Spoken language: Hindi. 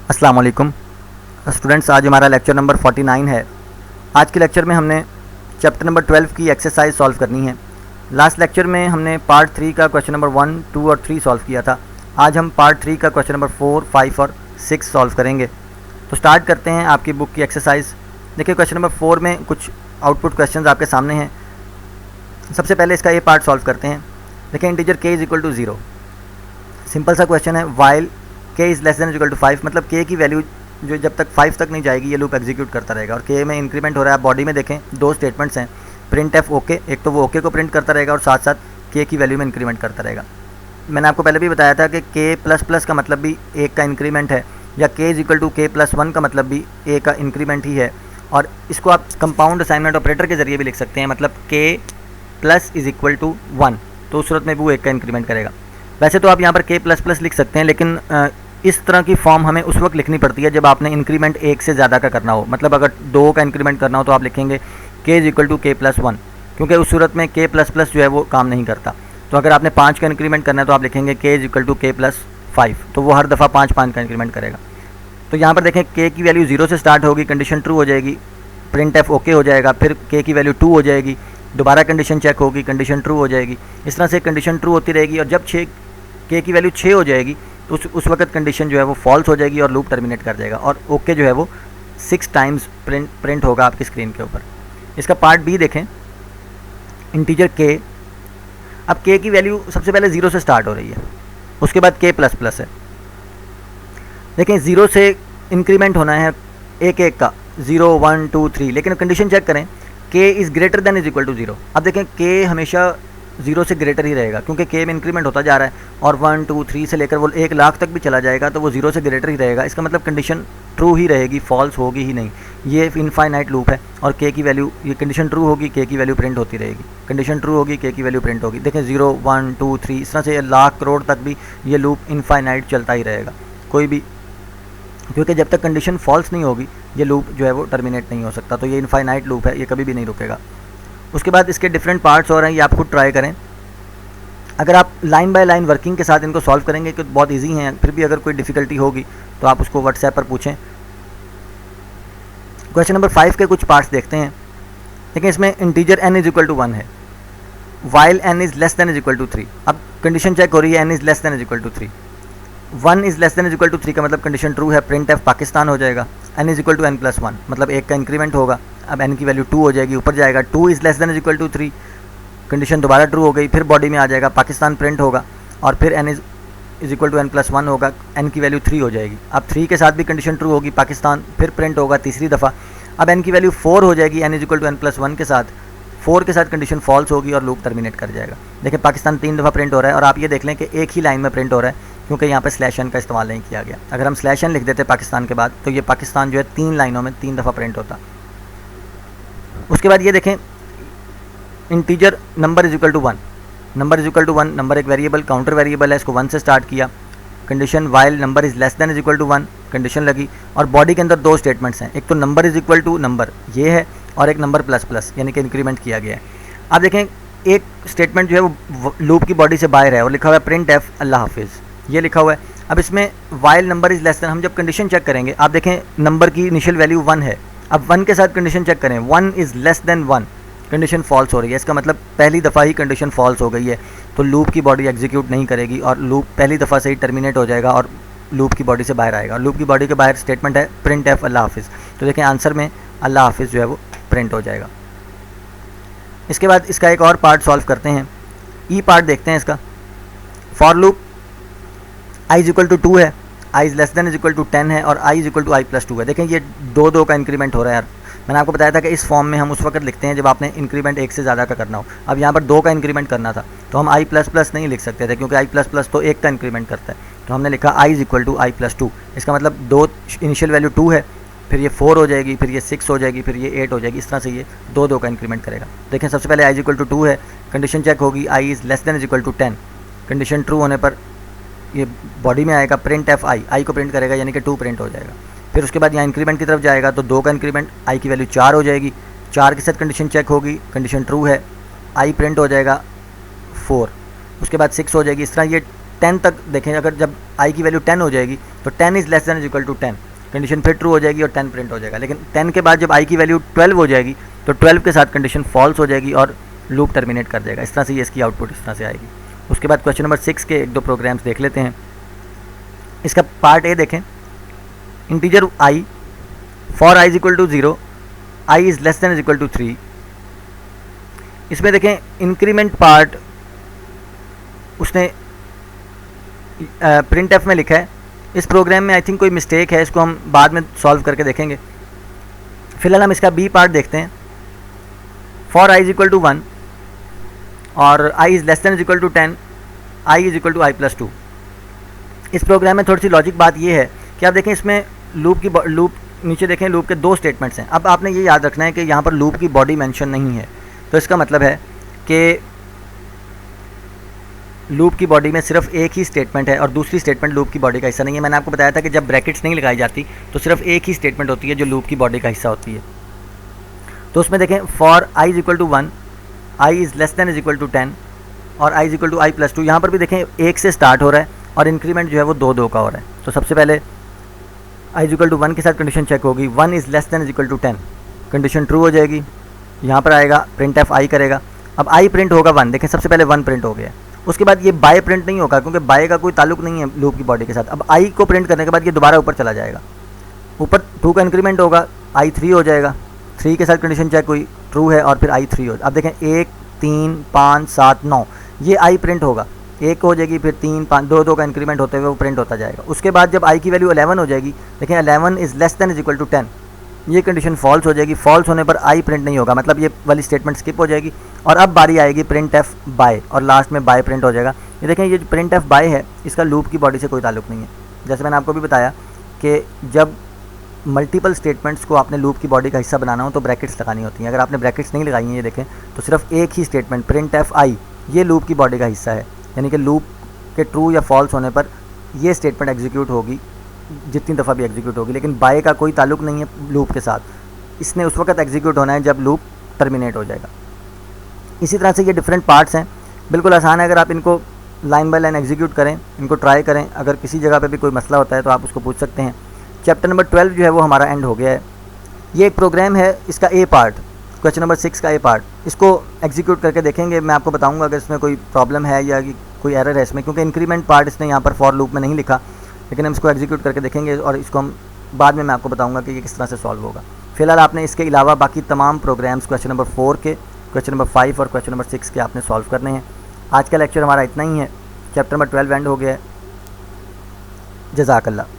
अस्सलाम वालेकुम स्टूडेंट्स, आज हमारा लेक्चर नंबर 49 है। आज के लेक्चर में हमने चैप्टर नंबर 12 की एक्सरसाइज सॉल्व करनी है। लास्ट लेक्चर में हमने पार्ट 3 का क्वेश्चन नंबर 1, 2 और 3 सॉल्व किया था। आज हम पार्ट 3 का क्वेश्चन नंबर 4, 5 और 6 सॉल्व करेंगे। तो स्टार्ट करते हैं आपकी बुक की एक्सरसाइज। देखिए, क्वेश्चन नंबर 4 में कुछ आउटपुट क्वेश्चन आपके सामने हैं। सबसे पहले इसका ये पार्ट सॉल्व करते हैं। देखिए, integer k is equal to 0। Simple सा क्वेश्चन है। While k is less than equal to 5, मतलब k की वैल्यू जो जब तक 5 तक नहीं जाएगी ये लूप एग्जीक्यूट करता रहेगा। और k में इंक्रीमेंट हो रहा है। आप बॉडी में देखें, दो स्टेटमेंट्स हैं, प्रिंट एफ ओके, एक तो वो ओके को प्रिंट करता रहेगा और साथ साथ k की वैल्यू में इंक्रीमेंट करता रहेगा। मैंने आपको पहले भी बताया था कि k प्लस प्लस का मतलब भी एक का इंक्रीमेंट है, या k is equal to k plus 1 का मतलब भी a का इंक्रीमेंट ही है। और इसको आप कंपाउंड असाइनमेंट ऑपरेटर के जरिए भी लिख सकते हैं, मतलब k plus is equal to 1, तो उस सूरत में भी वो एक का इंक्रीमेंट करेगा। वैसे तो आप यहाँ पर k प्लस प्लस लिख सकते हैं, लेकिन इस तरह की फॉर्म हमें उस वक्त लिखनी पड़ती है जब आपने इंक्रीमेंट एक से ज़्यादा का करना हो। मतलब अगर 2 का इंक्रीमेंट करना हो तो आप लिखेंगे k is equal to k plus 1, क्योंकि उस सूरत में k प्लस प्लस जो है वो काम नहीं करता। तो अगर आपने 5 का इंक्रीमेंट करना है तो आप लिखेंगे k is equal to k plus 5, तो वो हर दफ़ा 5 का इंक्रीमेंट करेगा। तो यहाँ पर देखें, k की वैल्यू 0 से स्टार्ट होगी, कंडीशन ट्रू हो जाएगी, प्रिंट एफ ओके हो जाएगा, फिर k की वैल्यू 2 हो जाएगी, दोबारा कंडीशन चेक होगी, कंडीशन ट्रू हो जाएगी। इस तरह से कंडीशन ट्रू होती रहेगी, और जब k की वैल्यू 6 हो जाएगी तो उस वक्त कंडीशन जो है वो फॉल्स हो जाएगी और लूप टर्मिनेट कर जाएगा, और ओके जो है वो 6 टाइम्स प्रिंट होगा आपकी स्क्रीन के ऊपर। इसका पार्ट बी देखें, इंटीजर k। अब k की वैल्यू सबसे पहले 0 से स्टार्ट हो रही है, उसके बाद k प्लस प्लस है। देखें, 0 से इंक्रीमेंट होना है एक एक का, 0, 1, 2, 3, लेकिन कंडीशन चेक करें, k is greater than is equal to 0। अब देखें, k हमेशा 0 से ग्रेटर ही रहेगा, क्योंकि k में इंक्रीमेंट होता जा रहा है, और 1, 2, 3 से लेकर वो 1 लाख तक भी चला जाएगा तो वो 0 से ग्रेटर ही रहेगा। इसका मतलब कंडीशन ट्रू ही रहेगी, फॉल्स होगी ही नहीं। ये इनफाइनाइट लूप है, और k की वैल्यू, ये कंडीशन ट्रू होगी, k की वैल्यू प्रिंट होती रहेगी, कंडीशन ट्रू होगी, k की वैल्यू प्रिंट होगी। देखें, 0, 1, 2, 3, इस तरह से लाख करोड़ तक भी ये लूप इनफाइनाइट चलता ही रहेगा, कोई भी, क्योंकि जब तक कंडीशन फॉल्स नहीं होगी ये लूप जो है वो टर्मिनेट नहीं हो सकता। तो ये इनफाइनाइट लूप है, ये कभी भी नहीं रुकेगा। उसके बाद इसके डिफरेंट पार्ट्स और हैं, ये आप खुद ट्राई करें। अगर आप लाइन बाय लाइन वर्किंग के साथ इनको सॉल्व करेंगे तो बहुत इजी हैं, फिर भी अगर कोई डिफ़िकल्टी होगी तो आप उसको व्हाट्सएप पर पूछें। क्वेश्चन नंबर 5 के कुछ पार्ट्स देखते हैं। देखिए, इसमें integer n is equal to 1 है, while n is less than is equal to 3। अब कंडीशन चेक हो रही है, n is less than is equal to 3। 1 is less than is equal to 3 का मतलब कंडीशन ट्रू है, प्रिंट एफ पाकिस्तान हो जाएगा। n is equal to n plus 1, मतलब एक का इंक्रीमेंट होगा, अब n की वैल्यू 2 हो जाएगी, ऊपर जाएगा। 2 is less than is equal to 3, condition दोबारा ट्रू हो गई, फिर बॉडी में आ जाएगा, पाकिस्तान प्रिंट होगा, और फिर n is equal to n plus 1 होगा, n की वैल्यू 3 हो जाएगी। अब 3 के साथ भी कंडीशन ट्रू होगी, पाकिस्तान फिर प्रिंट होगा तीसरी दफ़ा। अब n की वैल्यू 4 हो जाएगी, n is equal to n plus 1 के साथ, 4 के साथ कंडीशन फॉल्स होगी और लूप टर्मिनेट कर जाएगा। देखिए, पाकिस्तान 3 दफ़ा प्रिंट हो रहा है, और आप ये देख लें कि एक ही लाइन में प्रिंट हो रहा है, क्योंकि यहाँ पर स्लैश n का इस्तेमाल नहीं किया गया। अगर हम स्लैश n लिख देते पाकिस्तान के बाद तो ये पाकिस्तान जो है 3 लाइनों में 3 दफ़ा प्रिंट होता। उसके बाद ये देखें, integer number is equal to 1, number is equal to 1, number एक वेरिएबल, काउंटर वेरिएबल है, इसको 1 से स्टार्ट किया, condition while number is less than is equal to 1, condition लगी, और बॉडी के अंदर दो स्टेटमेंट्स हैं, एक तो number is equal to number ये है, और एक नंबर प्लस प्लस यानी कि इंक्रीमेंट किया गया है। आप देखें, एक स्टेटमेंट जो है वो लूप की बॉडी से बाहर है और लिखा हुआ है प्रिंट एफ अल्लाह हाफिज़, ये लिखा हुआ है। अब इसमें while number is less then, हम जब कंडीशन चेक करेंगे, आप देखें नंबर की इनिशियल वैल्यू 1 है, अब 1 के साथ कंडीशन चेक करें, 1 is less than 1, condition false हो रही है। इसका मतलब पहली दफ़ा ही कंडीशन फॉल्स हो गई है, तो लूप की बॉडी एग्जीक्यूट नहीं करेगी और लूप पहली दफ़ा से ही टर्मिनेट हो जाएगा और लूप की बॉडी से बाहर आएगा। लूप की बॉडी के बाहर स्टेटमेंट है प्रिंट एफ अल्लाह हाफिज़, तो देखें आंसर में अल्लाह हाफिज़ जो है वो प्रिंट हो जाएगा। इसके बाद इसका एक और पार्ट सॉल्व करते हैं, ई पार्ट देखते हैं इसका। For loop i is equal to 2 है, i is less than is equal to 10 है, और i is equal to i plus 2 है। देखें, ये 2 का इंक्रीमेंट हो रहा है यार। मैंने आपको बताया था कि इस फॉर्म में हम उस वक्त लिखते हैं जब आपने इंक्रीमेंट एक से ज़्यादा का करना हो। अब यहाँ पर 2 का इंक्रीमेंट करना था तो हम i प्लस प्लस नहीं लिख सकते थे, क्योंकि i प्लस प्लस तो 1 का इंक्रीमेंट करता है, तो हमने लिखा i is equal to i plus 2। इसका मतलब 2 इनिशियल वैल्यू 2 है, फिर ये 4 हो जाएगी, फिर ये 6 हो जाएगी, फिर ये 8 हो जाएगी, इस तरह से ये 2 का इंक्रीमेंट करेगा। देखें, सबसे पहले i इज इक्वल टू 2 है, कंडीशन चेक होगी, i is less than is equal to 10, condition true होने पर ये बॉडी में आएगा, प्रिंट एफ आई को प्रिंट करेगा, यानी कि 2 प्रिंट हो जाएगा। फिर उसके बाद यहाँ इंक्रीमेंट की तरफ जाएगा तो 2 का इंक्रीमेंट, i की वैल्यू 4 हो जाएगी, 4 के साथ कंडीशन चेक होगी, कंडीशन ट्रू है, i प्रिंट हो जाएगा 4, उसके बाद 6 हो जाएगी। इस तरह ये 10 तक देखें, अगर जब आई की वैल्यू 10 हो जाएगी तो 10 is less than equal to 10, condition फिर ट्रू हो जाएगी और 10 प्रिंट हो जाएगा। लेकिन 10 के बाद जब आई की वैल्यू 12 हो जाएगी तो 12 के साथ कंडीशन फॉल्स हो जाएगी और लूप टर्मिनेट कर जाएगा। इस तरह से ये इसकी आउटपुट इस तरह से आएगी। उसके बाद क्वेश्चन नंबर 6 के एक दो प्रोग्राम्स देख लेते हैं। इसका पार्ट ए देखें, integer i for i is equal to 0, i is less than is equal to 3। इसमें देखें इंक्रीमेंट पार्ट उसने प्रिंट एफ में लिखा है। इस प्रोग्राम में आई थिंक कोई मिस्टेक है, इसको हम बाद में सॉल्व करके देखेंगे। फिलहाल हम इसका बी पार्ट देखते हैं। For i is equal to 1 और i is less than is equal to 10, i is equal to i plus 2। इस प्रोग्राम में थोड़ी सी लॉजिक बात ये है कि आप देखें इसमें लूप नीचे देखें, लूप के दो स्टेटमेंट्स हैं। अब आपने ये याद रखना है कि यहाँ पर लूप की बॉडी मेंशन नहीं है, तो इसका मतलब है कि लूप की बॉडी में सिर्फ एक ही स्टेटमेंट है और दूसरी स्टेटमेंट लूप की बॉडी का हिस्सा नहीं है। मैंने आपको बताया था कि जब ब्रैकेट्स नहीं लगाई जाती तो सिर्फ एक ही स्टेटमेंट होती है जो लूप की बॉडी का हिस्सा होती है। तो उसमें देखें for i is equal to 1, i is less than is equal to 10 और i is equal to i plus 2। यहाँ पर भी देखें एक से स्टार्ट हो रहा है और इंक्रीमेंट जो है वो 2 का हो रहा है। तो सबसे पहले आई इज इक्वल टू 1 के साथ कंडीशन चेक होगी, 1 is less than is equal to 10, condition true हो जाएगी। यहाँ पर आएगा प्रिंट एफ आई करेगा। अब आई प्रिंट होगा 1, देखें सबसे पहले 1 प्रिंट हो गया। उसके बाद ये बाय प्रिंट नहीं होगा क्योंकि बाय का कोई ताल्लुक नहीं है लूप की बॉडी के साथ। अब आई को प्रिंट करने के बाद ये दोबारा ऊपर चला जाएगा, ऊपर 2 का इंक्रीमेंट होगा, आई 3 हो जाएगा। 3 के साथ कंडीशन चेक हुई, ट्रू है और फिर आई 3 हो। अब देखें 1 3 5 7 9 ये आई प्रिंट होगा, 1 हो जाएगी, फिर 3 5 2 का इंक्रीमेंट होते हुए वो प्रिंट होता जाएगा। उसके बाद जब आई की वैल्यू 11 हो जाएगी, देखें 11 is less than is equal to 10, ये कंडीशन फॉल्स हो जाएगी। फॉल्स होने पर आई प्रिंट नहीं होगा, मतलब ये वाली स्टेटमेंट स्किप हो जाएगी और अब बारी आएगी प्रिंट एफ बाय और लास्ट में बाय प्रिंट हो जाएगा। ये देखें ये जो प्रिंट एफ बाय है इसका लूप की बॉडी से कोई ताल्लुक नहीं है। जैसे मैंने आपको भी बताया कि जब मल्टीपल स्टेटमेंट्स को आपने लूप की बॉडी का हिस्सा बनाना हो तो ब्रैकेट्स लगानी होती हैं। अगर आपने ब्रैकेट्स नहीं लगाई हैं, ये देखें, तो सिर्फ एक ही स्टेटमेंट प्रिंट एफ आई ये लूप की बॉडी का हिस्सा है, यानी कि लूप के ट्रू या फॉल्स होने पर ये स्टेटमेंट एग्जीक्यूट होगी जितनी दफ़ा भी एग्जीक्यूट होगी। लेकिन बाय का कोई ताल्लुक नहीं है लूप के साथ, इसने उस वक्त एग्जीक्यूट होना है जब लूप टर्मिनेट हो जाएगा। इसी तरह से ये डिफरेंट पार्ट्स हैं, बिल्कुल आसान है। अगर आप इनको लाइन बाय लाइन एग्जीक्यूट करें, इनको ट्राई करें, अगर किसी जगह पे भी कोई मसला होता है तो आप उसको पूछ सकते हैं। चैप्टर नंबर 12 जो है वो हमारा एंड हो गया है। ये एक प्रोग्राम है, इसका ए पार्ट, क्वेश्चन नंबर 6 का ए पार्ट, इसको एग्जीक्यूट करके देखेंगे। मैं आपको बताऊंगा अगर इसमें कोई प्रॉब्लम है या कोई एरर है इसमें, क्योंकि इंक्रीमेंट पार्ट इसने यहाँ पर फॉर लूप में नहीं लिखा, लेकिन हम इसको एग्जीक्यूट करके देखेंगे और इसको हम बाद में मैं आपको बताऊँगा कि ये किस तरह से सॉल्व होगा। फिलहाल आपने इसके अलावा बाकी तमाम प्रोग्राम्स क्वेश्चन नंबर 4 के, क्वेश्चन नंबर 5 और क्वेश्चन नंबर 6 के आपने सॉल्व करने हैं। आज का लेक्चर हमारा इतना ही है, चैप्टर नंबर 12 एंड हो गया है। जज़ाकल्लाह।